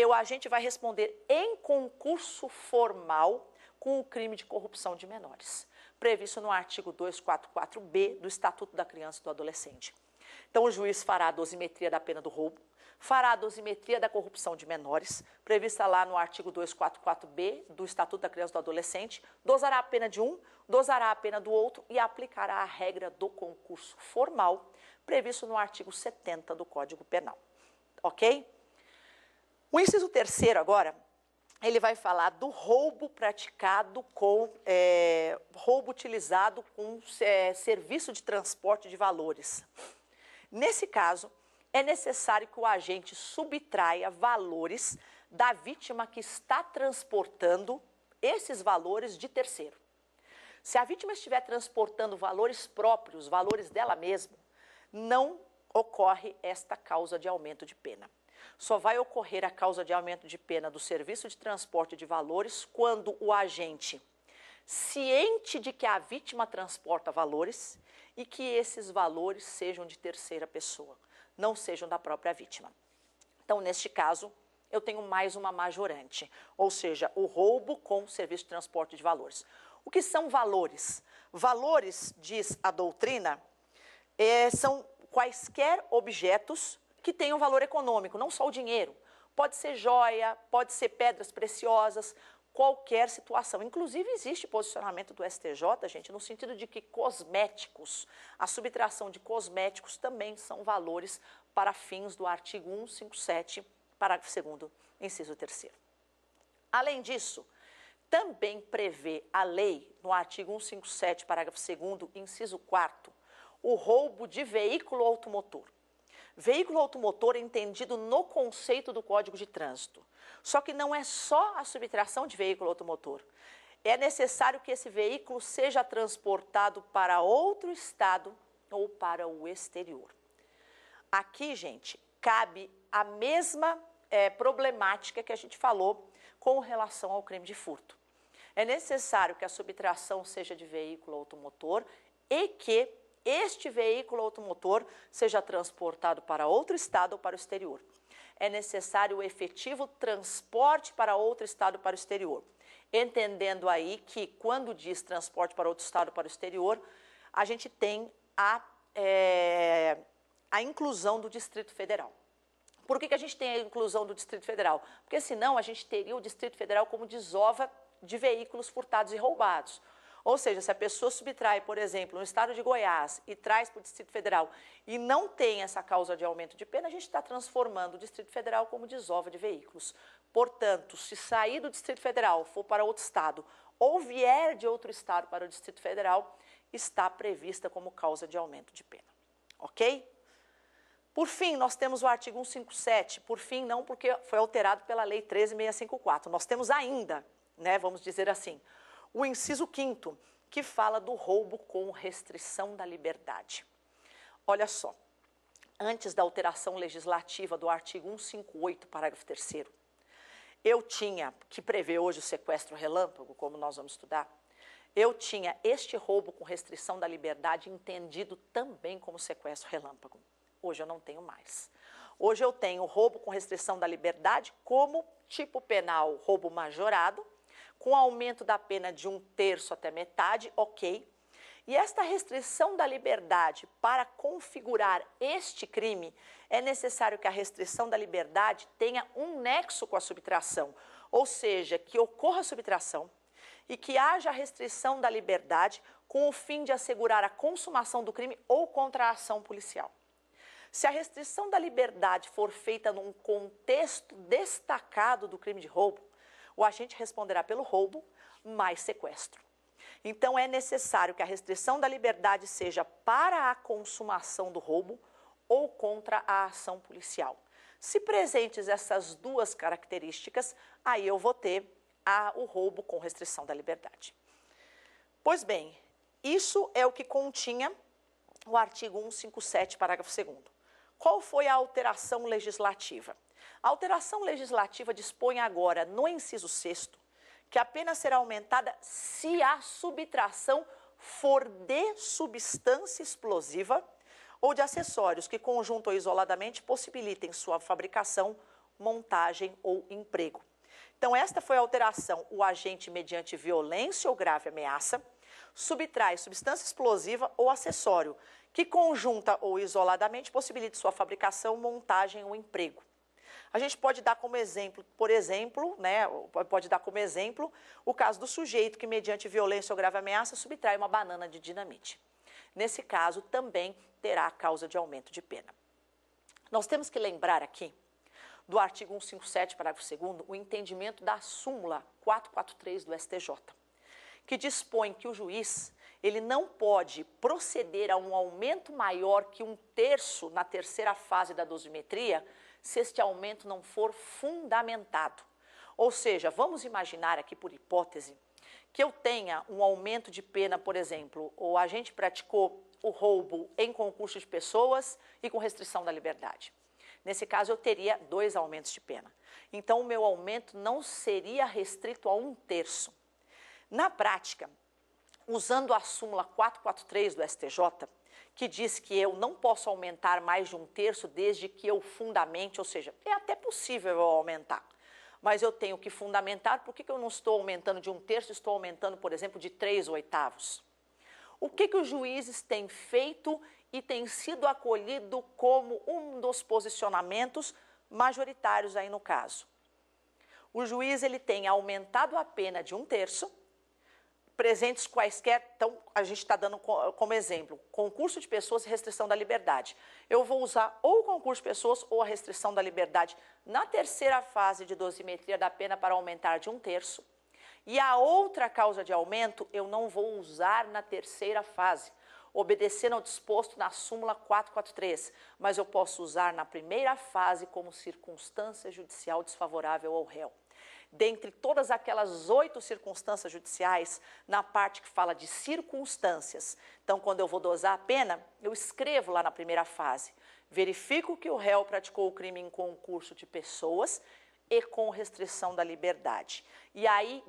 o agente vai responder em concurso formal com o crime de corrupção de menores, previsto no artigo 244b do Estatuto da Criança e do Adolescente. Então, o juiz fará a dosimetria da pena do roubo, fará a dosimetria da corrupção de menores, prevista lá no artigo 244b do Estatuto da Criança e do Adolescente, dosará a pena de um, dosará a pena do outro e aplicará a regra do concurso formal, previsto no artigo 70 do Código Penal. Ok? O inciso 3º agora, ele vai falar do roubo praticado com, roubo utilizado com serviço de transporte de valores. Nesse caso, é necessário que o agente subtraia valores da vítima que está transportando esses valores de terceiro. Se a vítima estiver transportando valores próprios, valores dela mesma, não ocorre esta causa de aumento de pena. só vai ocorrer a causa de aumento de pena do serviço de transporte de valores quando o agente, ciente de que a vítima transporta valores e que esses valores sejam de terceira pessoa, não sejam da própria vítima. Então, neste caso, eu tenho mais uma majorante, ou seja, o roubo com serviço de transporte de valores. O que são valores? Valores, diz a doutrina, são quaisquer objetos que tenham valor econômico, não só o dinheiro. Pode ser joia, pode ser pedras preciosas, qualquer situação. Inclusive, existe posicionamento do STJ, gente, no sentido de que cosméticos, a subtração de cosméticos também são valores para fins do artigo 157, parágrafo 2º, inciso 3º. Além disso, também prevê a lei, no artigo 157, parágrafo 2º, inciso 4º, o roubo de veículo automotor. Veículo automotor é entendido no conceito do Código de Trânsito. Só que não é só a subtração de veículo automotor. É necessário que esse veículo seja transportado para outro estado ou para o exterior. Aqui, gente, cabe a mesma problemática que a gente falou com relação ao crime de furto. É necessário que a subtração seja de veículo automotor e que este veículo automotor seja transportado para outro estado ou para o exterior. É necessário o efetivo transporte para outro estado ou para o exterior. Entendendo aí que, quando diz transporte para outro estado ou para o exterior, a gente tem a inclusão do Distrito Federal. Por que a gente tem a inclusão do Distrito Federal? Porque senão a gente teria o Distrito Federal como desova de veículos furtados e roubados. Ou seja, se a pessoa subtrai, por exemplo, no estado de Goiás e traz para o Distrito Federal e não tem essa causa de aumento de pena, a gente está transformando o Distrito Federal como desova de veículos. Portanto, se sair do Distrito Federal, for para outro estado, ou vier de outro estado para o Distrito Federal, está prevista como causa de aumento de pena. Ok? Por fim, nós temos o artigo 157, por fim não porque foi alterado pela Lei 13.654. Nós temos ainda, vamos dizer assim, o inciso 5º, que fala do roubo com restrição da liberdade. Olha só, antes da alteração legislativa do artigo 158, parágrafo 3º, eu tinha, que prevê hoje o sequestro relâmpago, como nós vamos estudar, eu tinha este roubo com restrição da liberdade entendido também como sequestro relâmpago. Hoje eu não tenho mais. Hoje eu tenho roubo com restrição da liberdade como tipo penal roubo majorado, com aumento da pena de 1/3 até metade, ok. E esta restrição da liberdade, para configurar este crime, é necessário que a restrição da liberdade tenha um nexo com a subtração, ou seja, que ocorra a subtração e que haja a restrição da liberdade com o fim de assegurar a consumação do crime ou contra a ação policial. Se a restrição da liberdade for feita num contexto destacado do crime de roubo, o agente responderá pelo roubo mais sequestro. Então, é necessário que a restrição da liberdade seja para a consumação do roubo ou contra a ação policial. Se presentes essas duas características, aí eu vou ter o roubo com restrição da liberdade. Pois bem, isso é o que continha o artigo 157, parágrafo 2º. Qual foi a alteração legislativa? A alteração legislativa dispõe agora, no inciso 6º, que a pena será aumentada se a subtração for de substância explosiva ou de acessórios que, conjunto ou isoladamente, possibilitem sua fabricação, montagem ou emprego. Então, esta foi a alteração. O agente, mediante violência ou grave ameaça, subtrai substância explosiva ou acessório que, conjunta ou isoladamente, possibilite sua fabricação, montagem ou emprego. A gente pode dar como exemplo, por exemplo, pode dar como exemplo o caso do sujeito que, mediante violência ou grave ameaça, subtrai uma banana de dinamite. Nesse caso, também terá a causa de aumento de pena. Nós temos que lembrar aqui do artigo 157, parágrafo 2º, o entendimento da súmula 443 do STJ, que dispõe que o juiz ele não pode proceder a um aumento maior que 1/3 na terceira fase da dosimetria se este aumento não for fundamentado. Ou seja, vamos imaginar aqui por hipótese que eu tenha um aumento de pena, por exemplo, o agente praticou o roubo em concurso de pessoas e com restrição da liberdade. Nesse caso, eu teria 2 aumentos de pena. Então, o meu aumento não seria restrito a 1/3. Na prática, usando a súmula 443 do STJ, que diz que eu não posso aumentar mais de 1/3 desde que eu fundamente, ou seja, é até possível eu aumentar, mas eu tenho que fundamentar. Por que eu não estou aumentando de 1/3, estou aumentando, por exemplo, de 3/8? O que os juízes têm feito e tem sido acolhido como um dos posicionamentos majoritários aí no caso? O juiz ele tem aumentado a pena de 1/3, presentes quaisquer, então a gente está dando como exemplo, concurso de pessoas e restrição da liberdade. Eu vou usar ou o concurso de pessoas ou a restrição da liberdade na terceira fase de dosimetria da pena para aumentar de 1/3. E a outra causa de aumento eu não vou usar na terceira fase, obedecendo ao disposto na súmula 443, mas eu posso usar na primeira fase como circunstância judicial desfavorável ao réu. Dentre todas aquelas 8 circunstâncias judiciais, na parte que fala de circunstâncias, então quando eu vou dosar a pena, eu escrevo lá na primeira fase, verifico que o réu praticou o crime em concurso de pessoas e com restrição da liberdade. E aí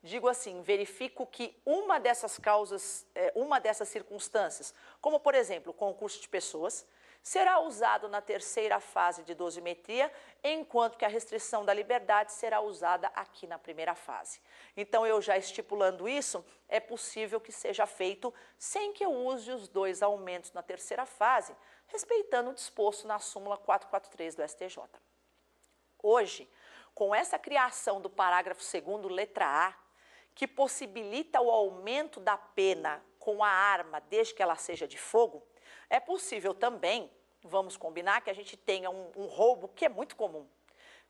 digo assim, verifico que uma dessas causas, uma dessas circunstâncias, como por exemplo, o concurso de pessoas, será usado na terceira fase de dosimetria, enquanto que a restrição da liberdade será usada aqui na primeira fase. Então, eu já estipulando isso, é possível que seja feito sem que eu use os 2 aumentos na terceira fase, respeitando o disposto na súmula 443 do STJ. Hoje, com essa criação do parágrafo 2º, letra A, que possibilita o aumento da pena com a arma desde que ela seja de fogo, é possível também, vamos combinar, que a gente tenha um roubo que é muito comum,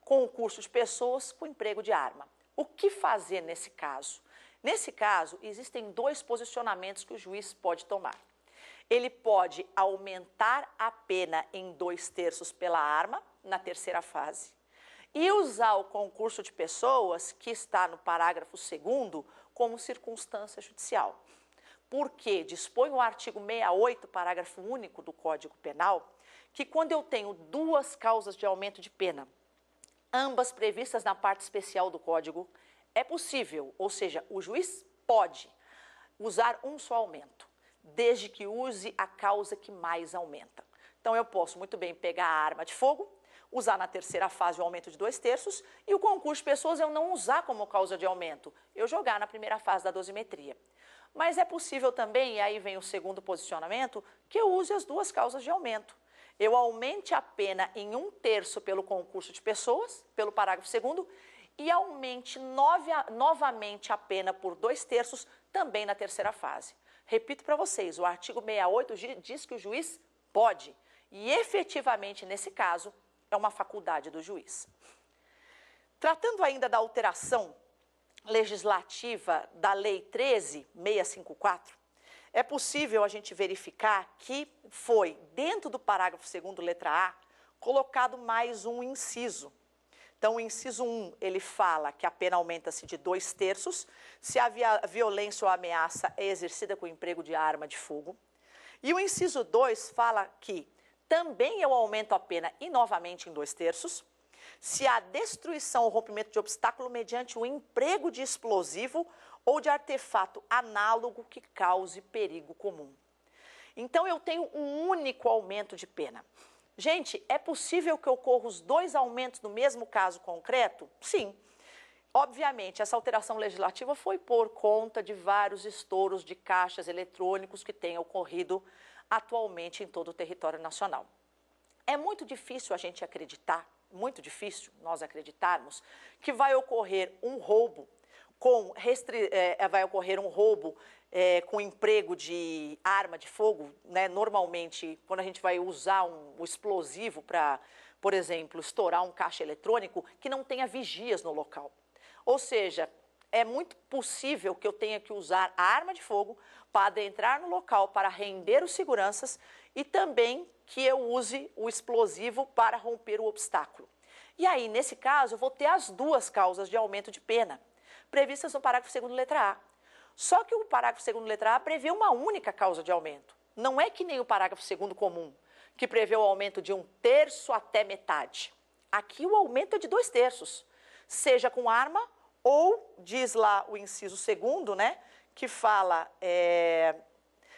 concurso de pessoas com emprego de arma. O que fazer nesse caso? Nesse caso, existem 2 posicionamentos que o juiz pode tomar. Ele pode aumentar a pena em 2/3 pela arma, na terceira fase, e usar o concurso de pessoas, que está no parágrafo 2º, como circunstância judicial. Porque dispõe o artigo 68, parágrafo único do Código Penal, que quando eu tenho 2 causas de aumento de pena, ambas previstas na parte especial do Código, é possível, ou seja, o juiz pode usar um só aumento, desde que use a causa que mais aumenta. Então, eu posso muito bem pegar a arma de fogo, usar na terceira fase o aumento de 2/3 e o concurso de pessoas eu não usar como causa de aumento, eu jogar na primeira fase da dosimetria. Mas é possível também, e aí vem o segundo posicionamento, que eu use as 2 causas de aumento. Eu aumente a pena em 1/3 pelo concurso de pessoas, pelo parágrafo 2º, e aumente novamente a pena por 2/3 também na terceira fase. Repito para vocês, o artigo 68 diz que o juiz pode, e efetivamente, nesse caso, é uma faculdade do juiz. Tratando ainda da alteração legislativa da Lei 13.654, é possível a gente verificar que foi, dentro do parágrafo 2º, letra A, colocado mais um inciso. Então, o inciso 1, ele fala que a pena aumenta-se de 2/3 se a violência ou ameaça é exercida com o emprego de arma de fogo. E o inciso 2 fala que também eu aumento a pena e novamente em 2/3 se há destruição ou rompimento de obstáculo mediante o emprego de explosivo ou de artefato análogo que cause perigo comum. Então, eu tenho um único aumento de pena. Gente, é possível que ocorra os 2 aumentos no mesmo caso concreto? Sim. Obviamente, essa alteração legislativa foi por conta de vários estouros de caixas eletrônicos que têm ocorrido atualmente em todo o território nacional. É muito difícil a gente acreditar, muito difícil nós acreditarmos, que vai ocorrer um roubo com emprego de arma de fogo, né? Normalmente, quando a gente vai usar o explosivo para, por exemplo, estourar um caixa eletrônico, que não tenha vigias no local. Ou seja, é muito possível que eu tenha que usar a arma de fogo para adentrar no local para render os seguranças e também que eu use o explosivo para romper o obstáculo. E aí, nesse caso, eu vou ter as 2 causas de aumento de pena, previstas no parágrafo 2º, letra A. Só que o parágrafo 2º, letra A, prevê uma única causa de aumento. Não é que nem o parágrafo 2º comum. que prevê o aumento de 1/3 até metade. Aqui o aumento é de 2/3, seja com arma ou, diz lá o inciso 2º, né, que fala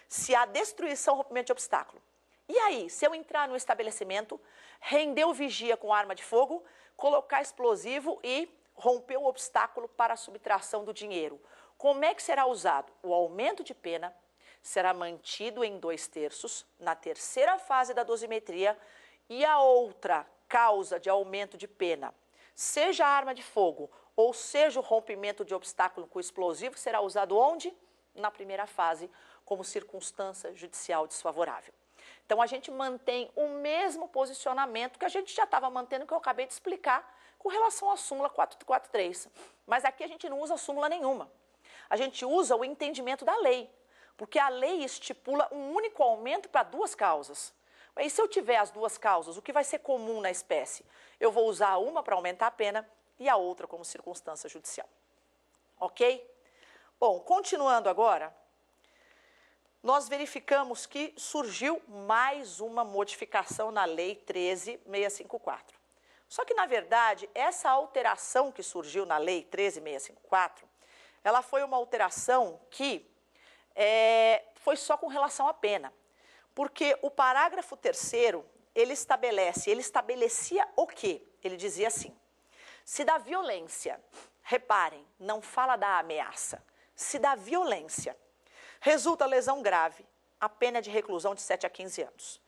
se há destruição ou rompimento de obstáculo. E aí, se eu entrar no estabelecimento, render o vigia com arma de fogo, colocar explosivo e romper o obstáculo para a subtração do dinheiro, como é que será usado? O aumento de pena será mantido em 2/3 na terceira fase da dosimetria e a outra causa de aumento de pena, seja a arma de fogo ou seja o rompimento de obstáculo com explosivo, será usado onde? Na primeira fase, como circunstância judicial desfavorável. Então, a gente mantém o mesmo posicionamento que a gente já estava mantendo, que eu acabei de explicar, com relação à súmula 443. Mas aqui a gente não usa súmula nenhuma. A gente usa o entendimento da lei, porque a lei estipula um único aumento para 2 causas. E se eu tiver as 2 causas, o que vai ser comum na espécie? Eu vou usar uma para aumentar a pena e a outra como circunstância judicial. Ok? Bom, continuando agora, nós verificamos que surgiu mais uma modificação na Lei 13.654. Só que, na verdade, essa alteração que surgiu na Lei 13.654, ela foi uma alteração que foi só com relação à pena. Porque o parágrafo 3º, ele estabelecia o quê? Ele dizia assim, se da violência, reparem, não fala da ameaça, se da violência resulta lesão grave, a pena é de reclusão de 7 a 15 anos.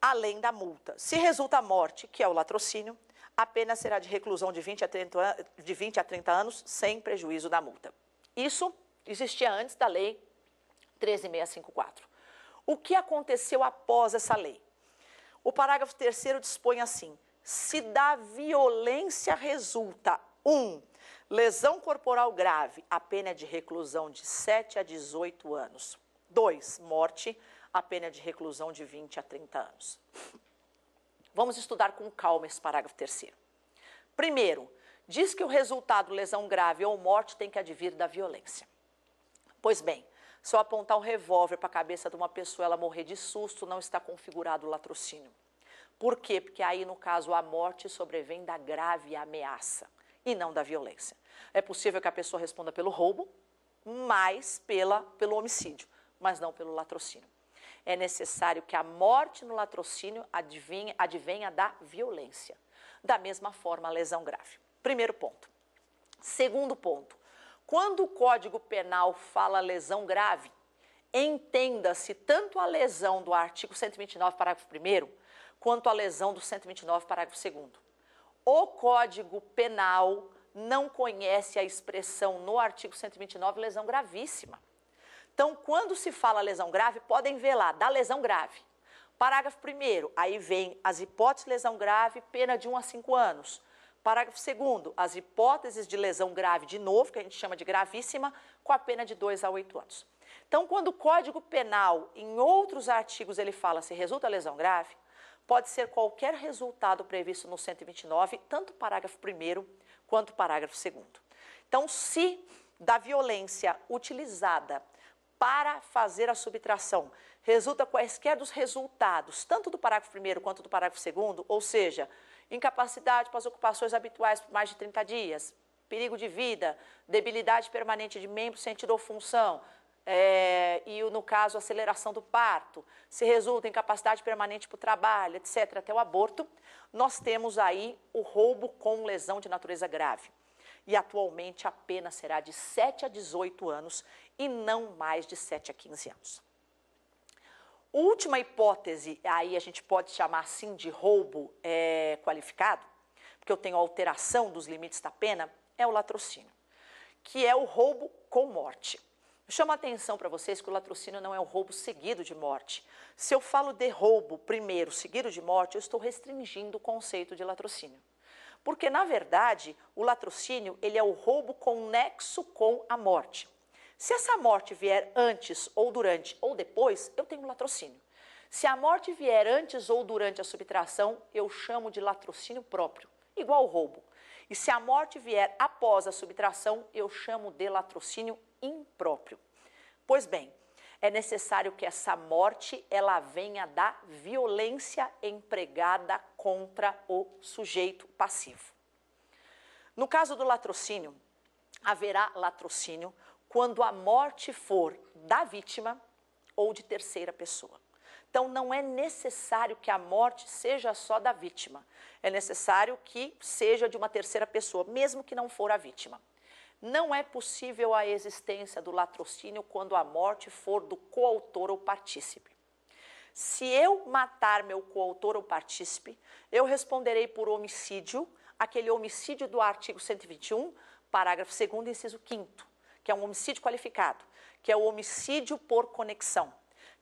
Além da multa. Se resulta morte, que é o latrocínio, a pena será de reclusão de 20 a 30 anos, sem prejuízo da multa. Isso existia antes da Lei 13.654. O que aconteceu após essa lei? O parágrafo 3º dispõe assim, se da violência resulta 1. Lesão corporal grave, a pena é de reclusão de 7 a 18 anos. 2. Morte, a pena é de reclusão de 20 a 30 anos. Vamos estudar com calma esse parágrafo 3º. Primeiro, diz que o resultado lesão grave ou morte tem que advir da violência. Pois bem, se eu apontar um revólver para a cabeça de uma pessoa, ela morrer de susto, não está configurado o latrocínio. Por quê? Porque aí, no caso, a morte sobrevém da grave ameaça e não da violência. É possível que a pessoa responda pelo roubo, mas pelo homicídio, mas não pelo latrocínio. É necessário que a morte no latrocínio advenha da violência. Da mesma forma, a lesão grave. Primeiro ponto. Segundo ponto, quando o Código Penal fala lesão grave, entenda-se tanto a lesão do artigo 129, parágrafo 1º, quanto a lesão do 129, parágrafo 2º. O Código Penal não conhece a expressão no artigo 129, lesão gravíssima. Então, quando se fala lesão grave, podem ver lá, da lesão grave. Parágrafo 1º, aí vem as hipóteses de lesão grave, pena de 1 a 5 anos. Parágrafo 2º, as hipóteses de lesão grave, de novo, que a gente chama de gravíssima, com a pena de 2 a 8 anos. Então, quando o Código Penal, em outros artigos, ele fala se resulta lesão grave, pode ser qualquer resultado previsto no 129, tanto o parágrafo 1º quanto o parágrafo 2º. Então, se da violência utilizada para fazer a subtração resulta quaisquer dos resultados, tanto do parágrafo 1º quanto do parágrafo 2º, ou seja, incapacidade para as ocupações habituais por mais de 30 dias, perigo de vida, debilidade permanente de membro, sentido ou função, e, no caso, aceleração do parto, se resulta em incapacidade permanente para o trabalho, etc., até o aborto, nós temos aí o roubo com lesão de natureza grave. E, atualmente, a pena será de 7 a 18 anos e não mais de 7 a 15 anos. Última hipótese, aí a gente pode chamar assim de roubo qualificado, porque eu tenho alteração dos limites da pena, é o latrocínio, que é o roubo com morte. Chama a atenção para vocês que o latrocínio não é o roubo seguido de morte. Se eu falo de roubo primeiro seguido de morte, eu estou restringindo o conceito de latrocínio. Porque, na verdade, o latrocínio ele é o roubo com nexo com a morte. Se essa morte vier antes, ou durante, ou depois, eu tenho latrocínio. Se a morte vier antes ou durante a subtração, eu chamo de latrocínio próprio, igual ao roubo. E se a morte vier após a subtração, eu chamo de latrocínio impróprio. Pois bem, é necessário que essa morte ela venha da violência empregada contra o sujeito passivo. No caso do latrocínio, haverá latrocínio quando a morte for da vítima ou de terceira pessoa. Então, não é necessário que a morte seja só da vítima. É necessário que seja de uma terceira pessoa, mesmo que não for a vítima. Não é possível a existência do latrocínio quando a morte for do coautor ou partícipe. Se eu matar meu coautor ou partícipe, eu responderei por homicídio, aquele homicídio do artigo 121, parágrafo 2º, inciso 5º, que é um homicídio qualificado, que é o homicídio por conexão,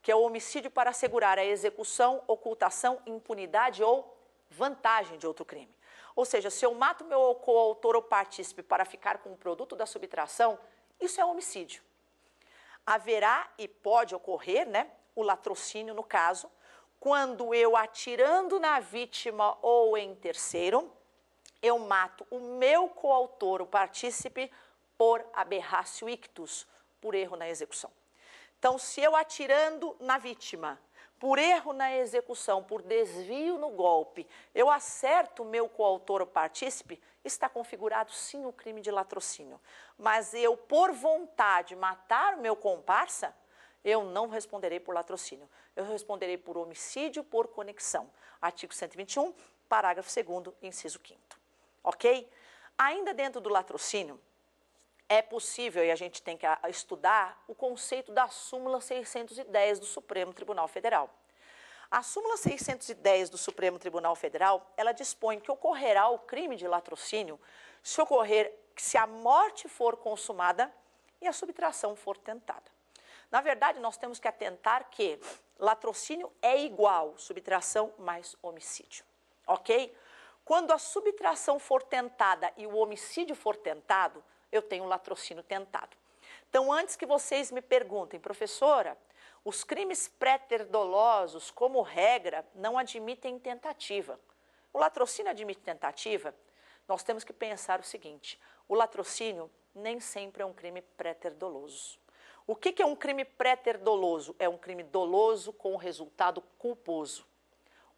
que é o homicídio para assegurar a execução, ocultação, impunidade ou vantagem de outro crime. Ou seja, se eu mato meu coautor ou partícipe para ficar com o produto da subtração, isso é homicídio. Haverá e pode ocorrer, o latrocínio no caso, quando eu atirando na vítima ou em terceiro, eu mato o meu coautor ou partícipe por aberratio ictus, por erro na execução. Então, se eu atirando na vítima, por erro na execução, por desvio no golpe, eu acerto o meu coautor ou partícipe, está configurado sim o crime de latrocínio. Mas eu, por vontade, matar o meu comparsa, eu não responderei por latrocínio. Eu responderei por homicídio por conexão. Artigo 121, parágrafo 2º, inciso 5º. Ok? Ainda dentro do latrocínio, é possível, e a gente tem que estudar, o conceito da súmula 610 do Supremo Tribunal Federal. A súmula 610 do Supremo Tribunal Federal, ela dispõe que ocorrerá o crime de latrocínio se a morte for consumada e a subtração for tentada. Na verdade, nós temos que atentar que latrocínio é igual subtração mais homicídio, ok? Quando a subtração for tentada e o homicídio for tentado, eu tenho latrocínio tentado. Então, antes que vocês me perguntem, professora, os crimes pré-dolosos, como regra, não admitem tentativa. O latrocínio admite tentativa? Nós temos que pensar o seguinte, o latrocínio nem sempre é um crime pré-doloso. O que é um crime pré-doloso? É um crime doloso com resultado culposo.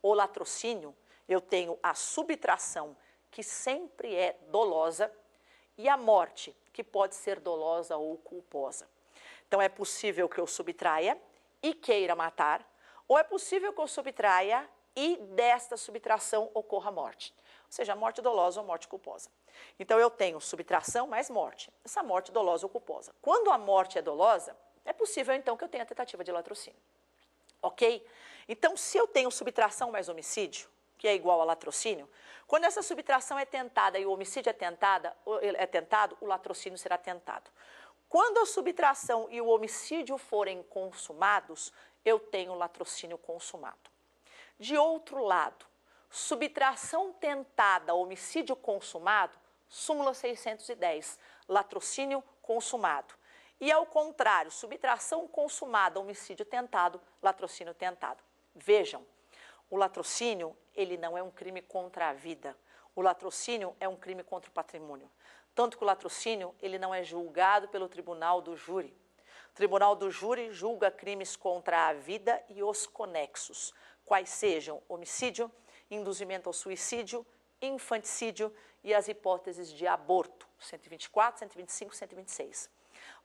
O latrocínio, eu tenho a subtração, que sempre é dolosa, e a morte, que pode ser dolosa ou culposa. Então, é possível que eu subtraia e queira matar, ou é possível que eu subtraia e desta subtração ocorra a morte. Ou seja, morte dolosa ou morte culposa. Então, eu tenho subtração mais morte. Essa morte dolosa ou culposa. Quando a morte é dolosa, é possível, então, que eu tenha tentativa de latrocínio. Ok? Então, se eu tenho subtração mais homicídio, que é igual a latrocínio, quando essa subtração é tentada e o homicídio é tentado, o latrocínio será tentado. Quando a subtração e o homicídio forem consumados, eu tenho latrocínio consumado. De outro lado, subtração tentada, homicídio consumado, súmula 610, latrocínio consumado. E ao contrário, subtração consumada, homicídio tentado, latrocínio tentado. Vejam, o latrocínio, ele não é um crime contra a vida. O latrocínio é um crime contra o patrimônio. Tanto que o latrocínio, ele não é julgado pelo tribunal do júri. O tribunal do júri julga crimes contra a vida e os conexos, quais sejam homicídio, induzimento ao suicídio, infanticídio e as hipóteses de aborto, 124, 125, 126.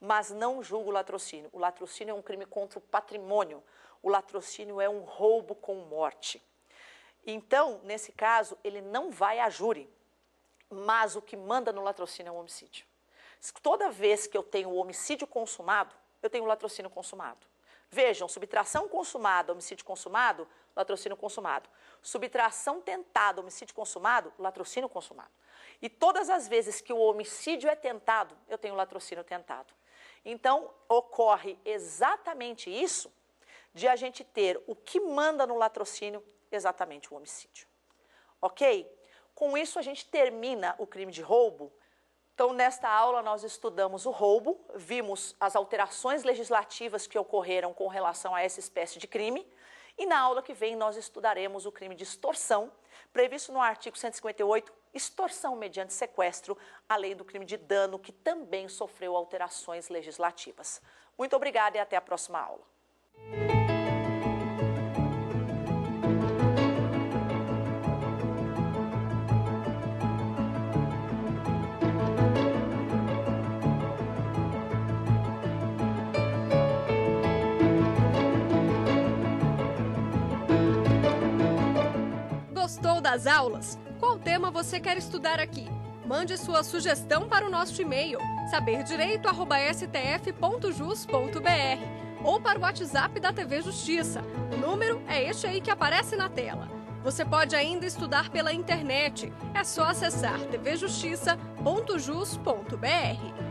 Mas não julga o latrocínio. O latrocínio é um crime contra o patrimônio. O latrocínio é um roubo com morte. Então, nesse caso, ele não vai a júri, mas o que manda no latrocínio é o homicídio. Toda vez que eu tenho o homicídio consumado, eu tenho o latrocínio consumado. Vejam, subtração consumada, homicídio consumado, latrocínio consumado. Subtração tentada, homicídio consumado, latrocínio consumado. E todas as vezes que o homicídio é tentado, eu tenho o latrocínio tentado. Então, ocorre exatamente isso de a gente ter o que manda no latrocínio, exatamente o homicídio. Ok? Com isso, a gente termina o crime de roubo. Então, nesta aula, nós estudamos o roubo, vimos as alterações legislativas que ocorreram com relação a essa espécie de crime, e na aula que vem nós estudaremos o crime de extorsão, previsto no artigo 158, extorsão mediante sequestro, além do crime de dano, que também sofreu alterações legislativas. Muito obrigada e até a próxima aula. Gostou das aulas? Qual tema você quer estudar aqui? Mande sua sugestão para o nosso e-mail saberdireito@stf.jus.br ou para o WhatsApp da TV Justiça. O número é este aí que aparece na tela. Você pode ainda estudar pela internet. É só acessar tvjustiça.jus.br.